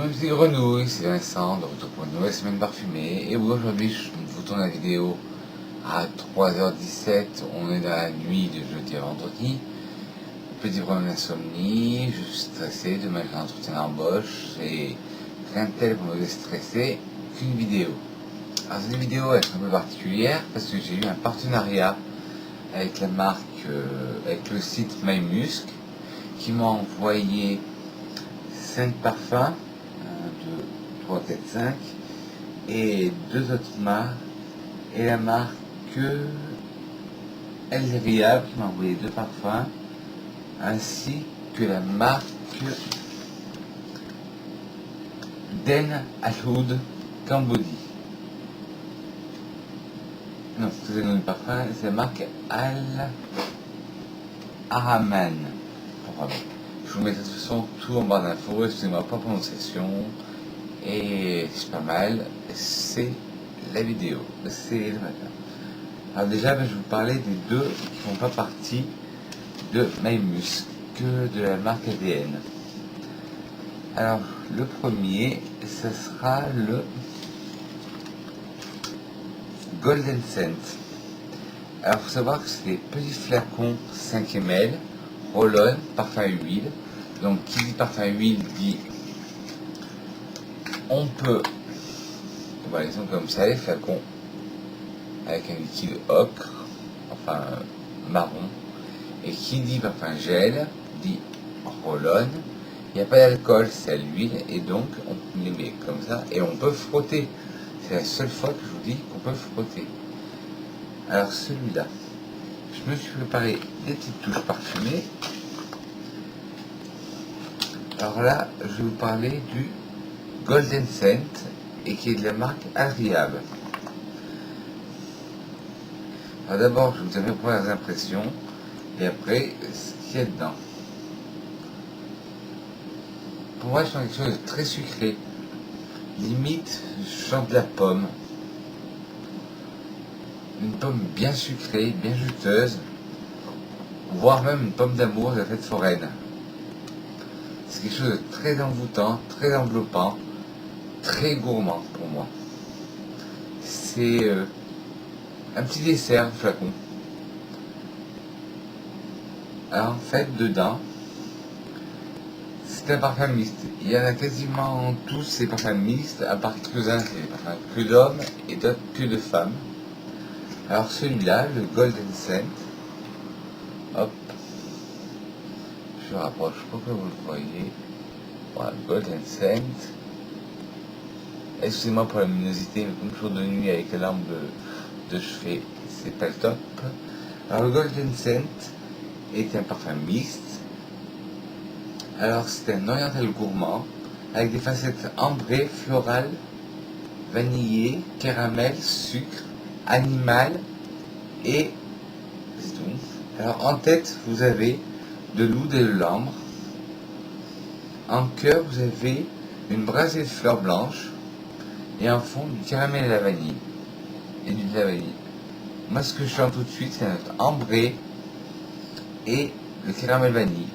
Hello mes petits grenouilles, c'est Vincent, de retour pour une nouvelle semaine parfumée. Et oui, aujourd'hui je vous tourne la vidéo à 3h17, on est dans la nuit de jeudi à vendredi. Petit problème d'insomnie, je suis stressé, demain j'ai un entretien d'embauche, et rien de tel pour me déstresser qu'une vidéo. Alors cette vidéo est un peu particulière parce que j'ai eu un partenariat avec la marque, avec le site MyMusk, qui m'a envoyé 5 parfums, 1, 2, 3, 4, 5, et 2 autres marques, et la marque Elriab qui m'a envoyé 2 parfums, ainsi que la marque Den Alhoud Cambodie. Non, c'est le nom du parfum, c'est la marque Al Araman. Je vous mets de toute façon tout en barre d'infos, excusez-moi pas prononciation. Et c'est pas mal, c'est la vidéo, c'est le matin. Alors déjà, je vais vous parler des deux qui font pas partie de MyMusk, que de la marque ADN. Alors, le premier, ce sera le Golden Scent. Alors, il faut savoir que c'est des petits flacons 5 ml, roll-on, parfum huile. Donc, qui dit parfum huile dit on peut, voilà, ils sont comme ça, les flacons, avec un liquide ocre, enfin marron, et qui dit parfum gel, dit roll-on, il n'y a pas d'alcool, c'est à l'huile, et donc on les met comme ça, et on peut frotter. C'est la seule fois que je vous dis qu'on peut frotter. Alors celui-là, je me suis préparé des petites touches parfumées. Alors là, je vais vous parler du Golden Scent, et qui est de la marque Elriab. Alors d'abord, je vous donne mes premières impressions, et après, ce qu'il y a dedans. Pour moi, je sens quelque chose de très sucré. Limite, je sens de la pomme. Une pomme bien sucrée, bien juteuse, voire même une pomme d'amour de la fête foraine. C'est quelque chose de très envoûtant, très enveloppant, très gourmand pour moi. C'est un petit dessert, le flacon. Alors en fait, dedans, c'est un parfum mixte. Il y en a quasiment tous ces parfums mixtes, à part quelques-uns, c'est des parfums que d'hommes et d'autres que de femmes. Alors celui-là, le Golden Scent, hop, je rapproche pour que vous le voyez. Voilà, Golden Scent. Excusez-moi pour la luminosité, mais comme toujours de nuit avec la lampe de chevet, c'est pas le top. Alors le Golden Scent est un parfum mixte. Alors c'est un oriental gourmand avec des facettes ambrées, florales, vanillées, caramel, sucre, animal et c'est tout. Alors en tête vous avez de l'oud et de l'ambre. En cœur vous avez une brasée de fleurs blanches et en fond du caramel et de la vanille. Et de la vanille. Moi ce que je sens tout de suite c'est notre ambré et le caramel vanille.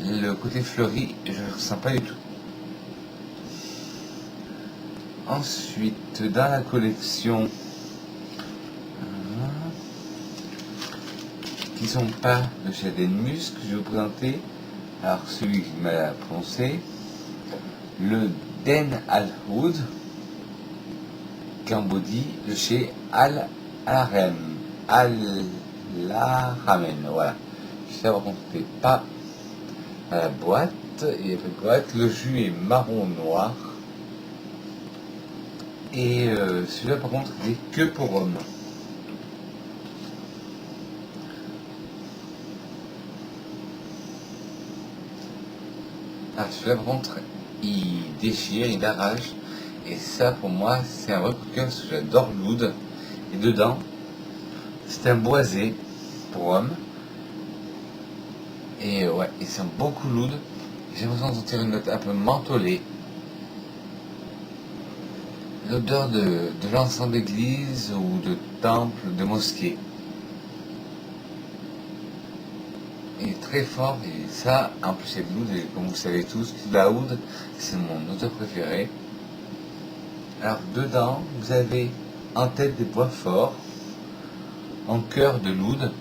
Le côté fleuri, je ne le ressens pas du tout. Ensuite, dans la collection, qui ne sont pas de chez Denmusk, je vais vous présenter, alors celui qui m'a prononcé, le Den Alhoud Cambodie de chez Al Aramen, voilà. Ça par contre, c'était pas à la boîte, il y a pas de boîte, le jus est marron noir, et celui-là par contre il est que pour hommes. Ah, celui-là par contre il déchire, il arrache, et ça pour moi c'est un vrai coup de cœur parce que j'adore l'oud, et dedans c'est un boisé pour hommes, et ouais, il sent beaucoup l'oud. J'ai l'impression de sentir une note un peu mentholée. L'odeur de l'encens d'église ou de temple, de mosquée. est très fort, et ça, en plus c'est de l'oud, et comme vous savez tous, la oud, c'est mon auteur préféré. Alors dedans, vous avez en tête des bois forts, en cœur de l'oud,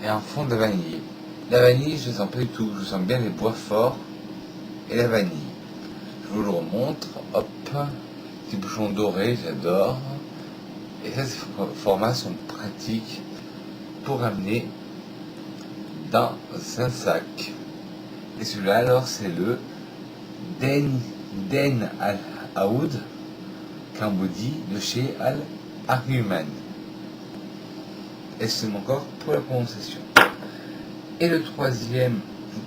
et en fond de la vanille. La vanille, je ne sens pas du tout, je sens bien les bois forts et la vanille. Je vous le remontre, hop, petit bouchon doré, j'adore. Et ça, ces formats sont pratiques pour amener dans un sac. Et celui-là, alors, c'est le Den Al Aoud Cambodie de chez Al Arguman. Et c'est encore pour la prononciation. Et le troisième,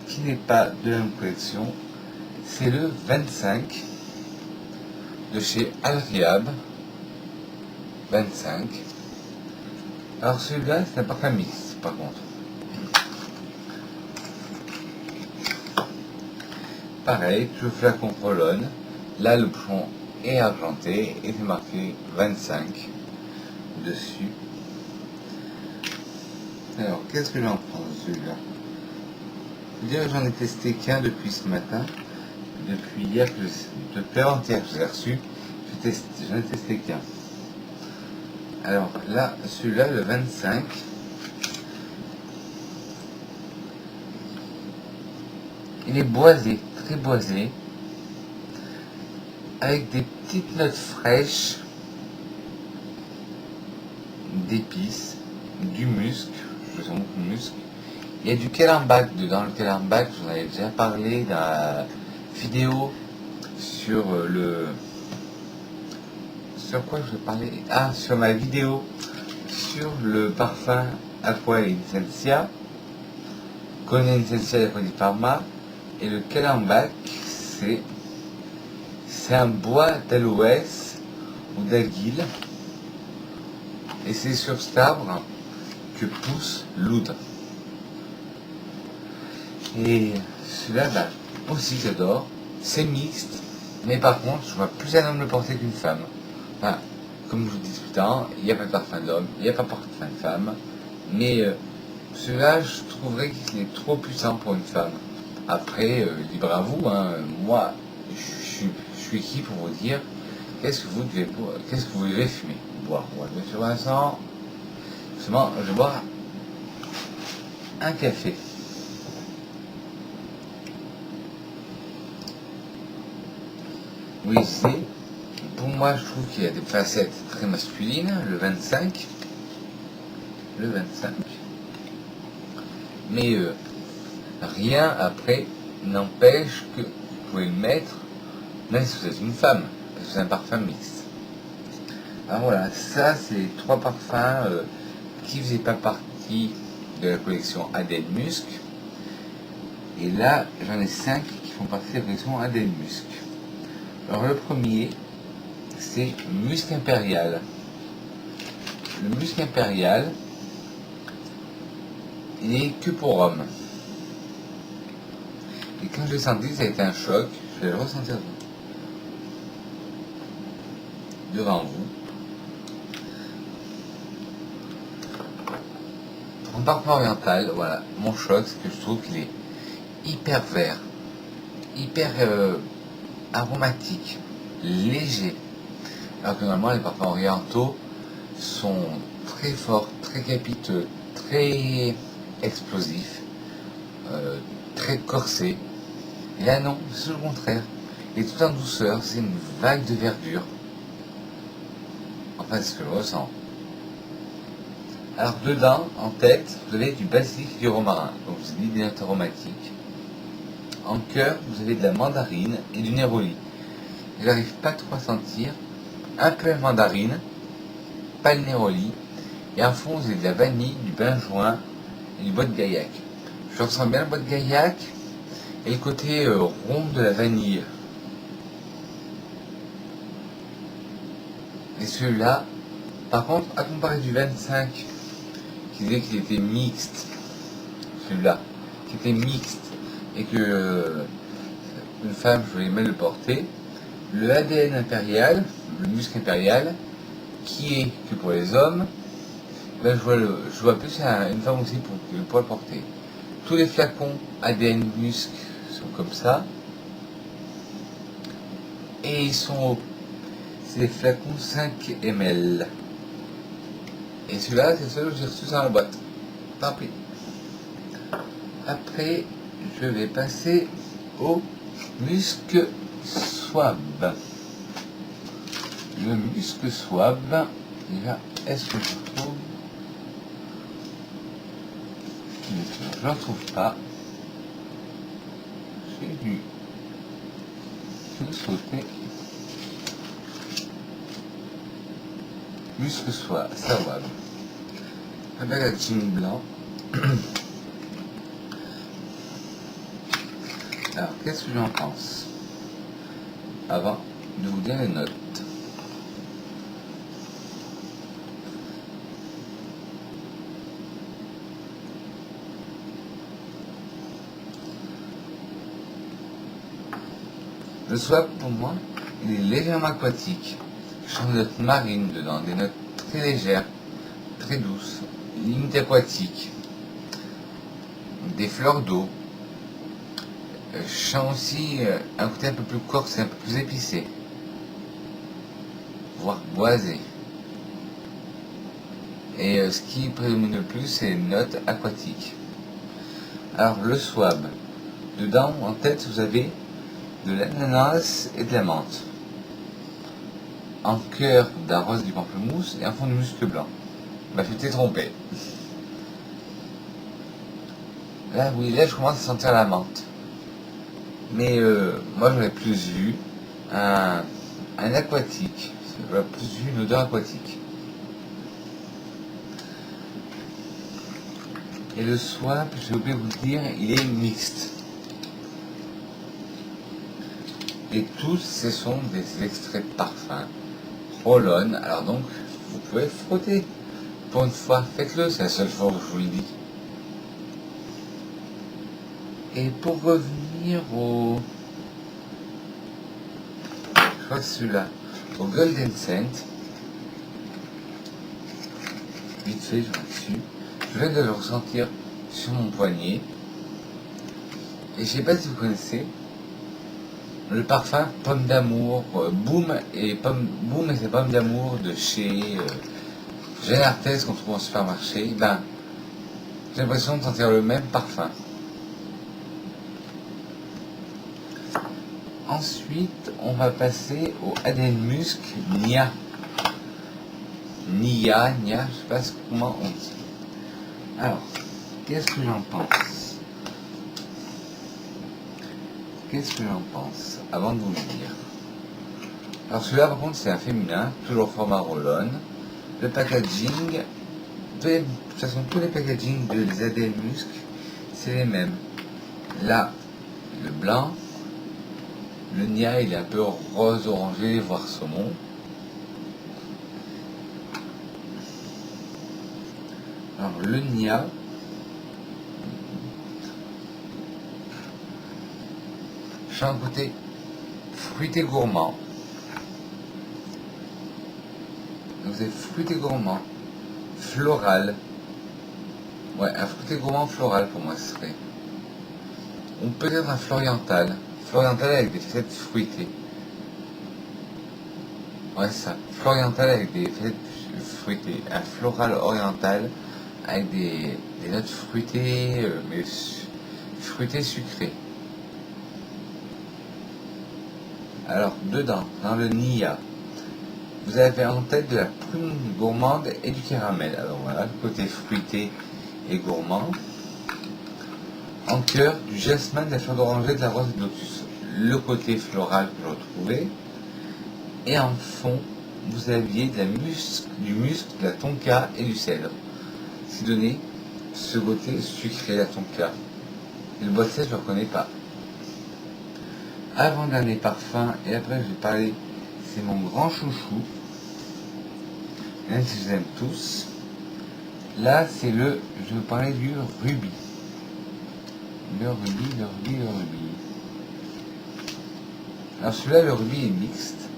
qui n'est pas de la même collection, c'est le 25 de chez Al Riab. 25. Alors celui-là, c'est un parfum mixte, par contre. Pareil, je fais la contrôlonne. Là, le bouchon est argenté et c'est marqué 25 dessus. Alors, qu'est-ce que j'en prends celui-là? J'en ai testé qu'un depuis ce matin. Depuis hier, depuis avant-hier que je l'ai reçu, j'en ai testé qu'un. Alors là, celui-là, le 25, il est boisé, très boisé, avec des petites notes fraîches, d'épices, du musc, je sens beaucoup de musc. Il y a du calembac dedans. Le calembac, j'en avais déjà parlé dans la vidéo sur sur quoi je vais parler? Ah, sur ma vidéo sur le parfum Aqua Essentia, Con Essentia de Produit Pharma. Et le calembac, c'est un bois d'aloès ou d'aguile, et c'est sur cet arbre que pousse l'oud. Et celui-là, bah, aussi j'adore. C'est mixte, mais par contre, je vois plus un homme le porter qu'une femme. Enfin, comme je vous dis tout le temps, il n'y a pas de parfum d'homme, il n'y a pas de parfum de femme, mais celui-là, je trouverais qu'il est trop puissant pour une femme. Après, libre à vous, hein. Moi, je suis qui pour vous dire qu'est-ce que vous devez fumer, boire. Ouais, bien sûr, Vincent, justement, je vais boire un café. Oui, c'est. Pour moi, je trouve qu'il y a des facettes très masculines, le 25. Le 25. Mais rien après n'empêche que vous pouvez le mettre, même si vous êtes une femme, parce que c'est un parfum mixte. Alors voilà, ça c'est les trois parfums qui ne faisaient pas partie de la collection Aden Musc. Et là, j'en ai 5 qui font partie de la collection Aden Musc. Alors le premier, c'est Musc Impérial. Le Musc Impérial, il est que pour hommes. Et quand je l'ai senti, ça a été un choc. Je vais le ressentir devant vous. Pour un parfum oriental, voilà, mon choc, c'est que je trouve qu'il est hyper vert, hyper aromatique, léger. Alors que normalement, les parfums orientaux sont très forts, très capiteux, très explosifs, très corsés. Et là non, c'est le contraire. Et tout en douceur, c'est une vague de verdure. Enfin, c'est ce que je ressens. Alors dedans, en tête, vous avez du basilic et du romarin. Donc vous avez des notes aromatiques. En cœur, vous avez de la mandarine et du néroli. Je n'arrive pas trop à sentir. Un peu de mandarine, pas le néroli. Et en fond, vous avez de la vanille, du benjoin et du bois de gaillac. Je ressens bien le bois de gaillac et le côté rond de la vanille. Et celui-là, par contre, à comparer du 25, qui disait qu'il était mixte, celui-là, qui était mixte, et que une femme, je voulais mal le porter, le ADN impérial, le musc impérial, qui est que pour les hommes, ben je vois plus une femme aussi pour le porter. tous les flacons ADN Musc sont comme ça. Et ils sont c'est des flacons 5 ml. Et celui-là, c'est celui que j'ai reçu dans la boîte. Tant pis. Après, je vais passer au Musc Swab. Le Musc Swab, déjà, est-ce que je trouve? Je n'en trouve pas. J'ai dû le sauter. Musc Swab. Un packaging blanc. Alors, qu'est-ce que j'en pense? Avant de vous dire les notes. Le swab, pour moi, il est légèrement aquatique. Je sens des notes marines dedans, des notes très légères, très douces, limite aquatiques, des fleurs d'eau. Je sens aussi un côté un peu plus corse et un peu plus épicé, voire boisé. Et ce qui prédomine le plus, c'est les notes aquatiques. Alors, le swab. Dedans, en tête, vous avez de l'ananas et de la menthe. En cœur d'un rose du pamplemousse et en fond du musc blanc. Bah, je m'étais trompé. Là, oui, là, je commence à sentir la menthe. Mais moi, j'aurais plus vu un aquatique. J'aurais plus vu une odeur aquatique. Et le swab, j'ai oublié de vous le dire, il est mixte. Et tous, ce sont des extraits de parfum. Roll-on. Alors donc, vous pouvez frotter. Pour une fois, faites-le, c'est la seule fois où je vous le dis. Et pour revenir au... Je crois que celui-là. Au Golden Scent. Vite fait, je vais dessus. Je viens de le ressentir sur mon poignet. Et je sais pas si vous connaissez le parfum Pomme d'amour, Boom et ses pommes d'amour de chez Jeanne Arthès qu'on trouve en supermarché. Ben, j'ai l'impression de sentir le même parfum. Ensuite, on va passer au ADN Musc Nia. Nia, je sais pas comment on dit. Alors, qu'est-ce que j'en pense? Avant de vous le dire. Alors celui-là par contre c'est un féminin, toujours format roll-on. Le packaging, de toute façon tous les packagings des ADN Musc, c'est les mêmes. Là, le blanc, le Nia il est un peu rose orangé, voire saumon. Alors le Nia, j'ai un côté fruité gourmand. Vous avez fruité gourmand, floral. Ouais, un fruité gourmand floral pour moi ce serait. Ou peut-être un floriental. Floriental avec des fêtes fruitées. Ouais, ça. Floriental avec des fêtes fruitées. Un floral oriental avec des notes fruitées, mais fruitées sucrées. Alors, dedans, dans le Nia, vous avez en tête de la prune gourmande et du caramel. Alors voilà, le côté fruité et gourmand. En cœur, du jasmin, de la fleur d'oranger, de la rose et de lotus. Le côté floral que je retrouvais. Et en fond, vous aviez du musc, de la tonka et du cèdre. Ce qui donnait ce côté sucré, la tonka. Et le bois de cèdre, je ne le reconnais pas. Avant-dernier parfum, et après je vais parler, c'est mon grand chouchou. Même si je les aime tous. Là, je vais vous parler du rubis. Le rubis. Alors celui-là, le rubis est mixte.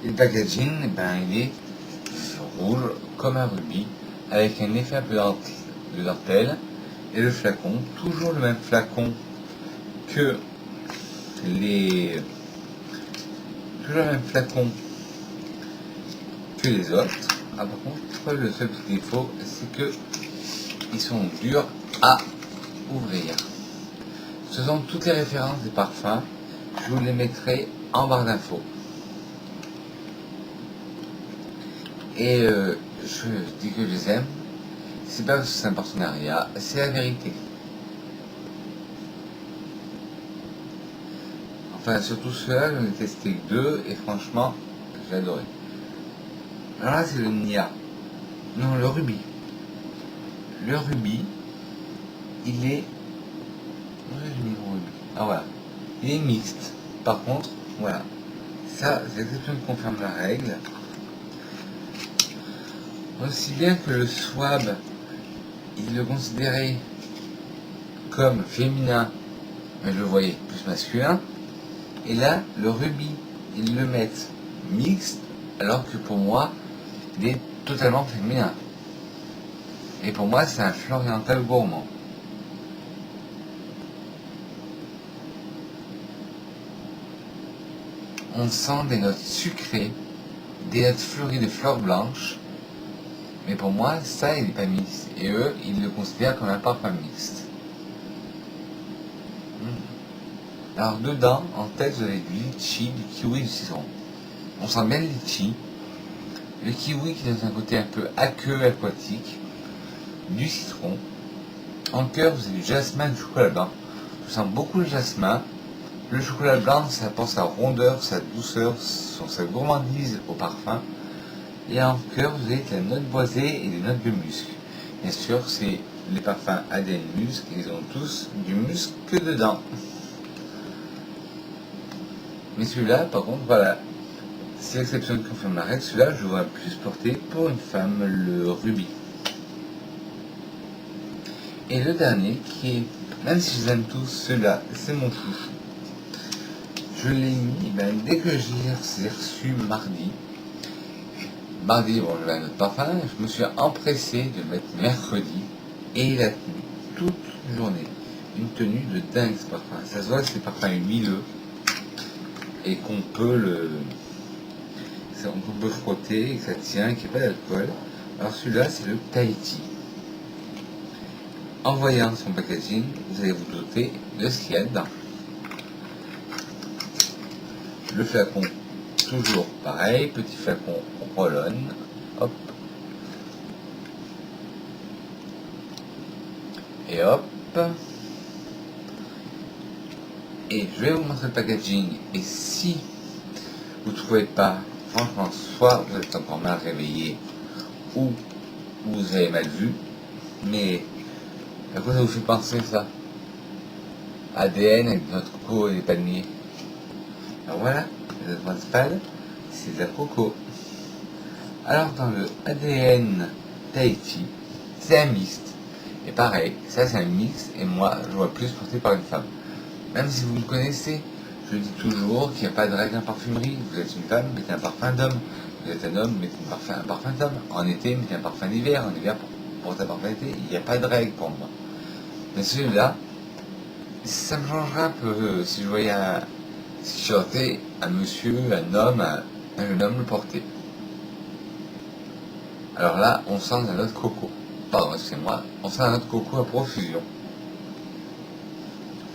Et le packaging, ben, il est rouge comme un rubis, avec un effet un peu de dentelle Et le flacon, toujours le même flacon que les... Toujours le même flacon que les autres. Ah, par contre, le seul petit défaut, c'est que ils sont durs à ouvrir. Ce sont toutes les références des parfums. Je vous les mettrai en barre d'infos. Et je dis que je les aime. C'est pas parce que c'est un partenariat, c'est la vérité. Enfin, surtout ceux-là, j'en ai testé que 2 et franchement, j'ai adoré. Alors là, c'est le Nia. Non, le Rubis. Le Rubis, il est... Ouais, j'ai mis le Rubis. Ah voilà. Il est mixte. Par contre, voilà. Ça, c'est l'exception qui confirme la règle. Aussi bien que le Swab, il le considérait comme féminin, mais je le voyais plus masculin. Et là, le Rubis, ils le mettent mixte, alors que pour moi, il est totalement féminin. Et pour moi, c'est un Floriantal gourmand. On sent des notes sucrées, des notes fleuries de fleurs blanches. Mais pour moi, ça, il n'est pas mixte. Et eux, ils le considèrent comme un parfum mixte. Alors dedans, en tête, vous avez du litchi, du kiwi, du citron. On sent bien le litchi. Le kiwi qui donne un côté un peu aqueux, aquatique. Du citron. En cœur, vous avez du jasmin, du chocolat blanc. Je sens beaucoup le jasmin. Le chocolat blanc, ça apporte sa rondeur, sa douceur, sa gourmandise au parfum. Et en cœur, vous avez de la note boisée et des notes de musc. Bien sûr, c'est les parfums ADN musc, ils ont tous du musc dedans. Mais celui-là, par contre, voilà, c'est l'exception qui confirme la règle. Celui-là, je vois plus porter pour une femme, le Rubis. Et le dernier, qui est, même si je les aime tous, celui-là, c'est mon chouchou. Je l'ai mis, dès que je l'ai reçu mardi. Mardi, bon, j'avais un autre parfum, je me suis empressé de le mettre mercredi, et il a tenu toute une journée. Une tenue de dingue, ce parfum. Ça se voit que c'est parfum huileux, et qu'on peut frotter, et que ça tient, qu'il n'y a pas d'alcool. Alors celui-là, c'est le Tahiti. En voyant son packaging, vous allez vous douter de ce qu'il y a dedans. Le flacon, toujours pareil, petit flacon roll-on, hop, et hop, et je vais vous montrer le packaging, et si vous ne trouvez pas, franchement, soit vous êtes encore mal réveillé, ou vous avez mal vu, mais à quoi ça vous fait penser ça? ADN avec notre coco et des palmiers. Alors voilà, le principal, c'est de la coco. Alors dans le ADN Tahiti, c'est un mixte. Et pareil, ça c'est un mix, et moi je vois plus porté par une femme. Même si vous me connaissez, je dis toujours qu'il n'y a pas de règle en parfumerie. Vous êtes une femme, mettez un parfum d'homme. Vous êtes un homme, mettez un parfum d'homme. En été, mettez un parfum d'hiver. En hiver, portez un parfum d'été. Il n'y a pas de règle pour moi. Mais celui-là, ça me changerait un peu si je voyais si je sortais un monsieur, un homme, un jeune homme le porter. Alors là, on sent la note coco. Pardon, excusez-moi, on sent la note coco à profusion.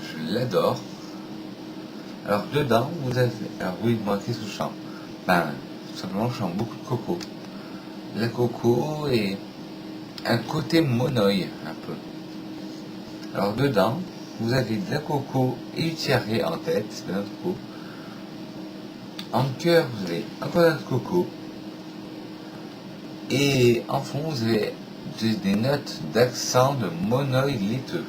Je l'adore. Alors dedans, vous avez... Alors oui, moi, qu'est-ce que je sens? Tout simplement, je sens beaucoup de coco. La coco et un côté monoï, un peu. Alors dedans, vous avez de la coco et du thierry en tête, c'est de notre coco. En cœur, vous avez encore de la coco. Et en fond, vous avez des notes d'accent de monoï laiteux.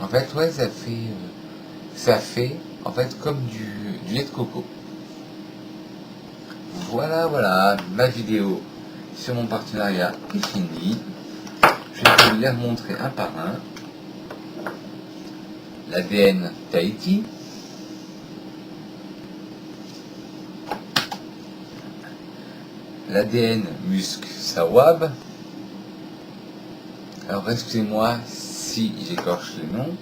En fait, ouais, ça fait en fait comme du lait de coco. Voilà, ma vidéo sur mon partenariat est finie. Je vais vous les remontrer un par un. L'ADN Tahiti. L'ADN Musc Sawab. Alors excusez-moi si j'écorche les noms.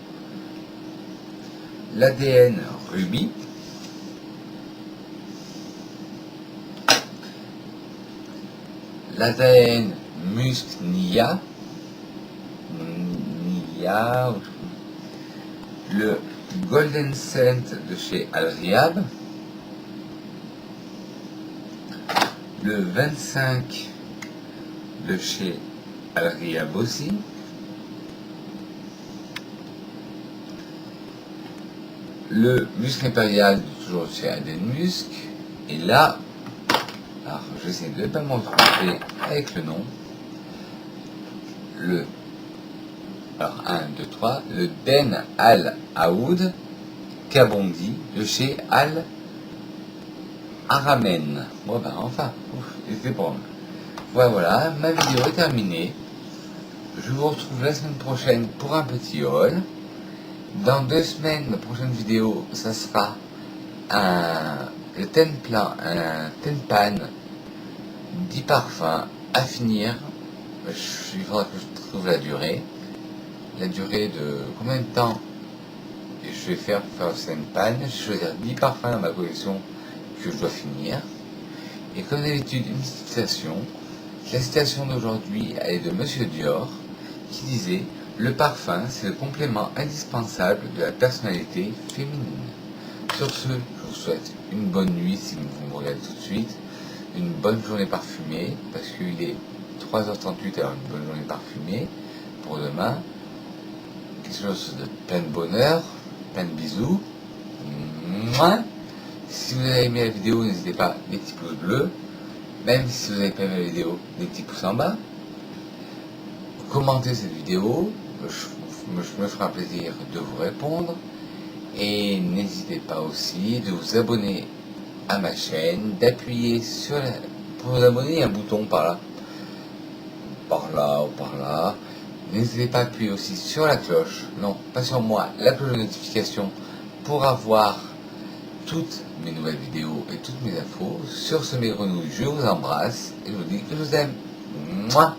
L'ADN Ruby. L'ADN Musc Nia. Le Golden Scent de chez Alriab. Le 25 de chez Alriab aussi. Le musc impérial toujours chez Aden Musc. Et là, alors j'essaie de ne pas m'en tromper avec le nom. Alors 1, 2, 3, le Den Al Aoud Kabondi de chez Al Aramen. Bon ben enfin, c'est bon. Voilà, ma vidéo est terminée. Je vous retrouve la semaine prochaine pour un petit haul. Dans 2 semaines, ma prochaine vidéo, ça sera un Tenpan 10 parfums à finir. Il faudra que je trouve la durée. La durée de combien de temps je vais faire pour faire ce Tenpan. Je vais choisir 10 parfums dans ma collection que je dois finir. Et comme d'habitude, une petite citation. La citation d'aujourd'hui, elle est de Monsieur Dior, qui disait « Le parfum, c'est le complément indispensable de la personnalité féminine. » Sur ce, je vous souhaite une bonne nuit si vous me regardez tout de suite, une bonne journée parfumée, parce qu'il est 3h38, alors une bonne journée parfumée pour demain. Quelque chose de plein de bonheur, plein de bisous. Mouah. Si vous avez aimé la vidéo, n'hésitez pas, les petits pouces bleus. Même si vous n'avez pas aimé la vidéo, des petits pouces en bas. Commentez cette vidéo, je me ferai un plaisir de vous répondre. Et n'hésitez pas aussi de vous abonner à ma chaîne, d'appuyer sur pour vous abonner, il y a un bouton par là ou par là. N'hésitez pas à appuyer aussi sur la cloche, non, pas sur moi, la cloche de notification pour avoir toutes mes nouvelles vidéos et toutes mes infos. Sur ce, mes grenouilles, je vous embrasse et je vous dis que je vous aime. Mouah.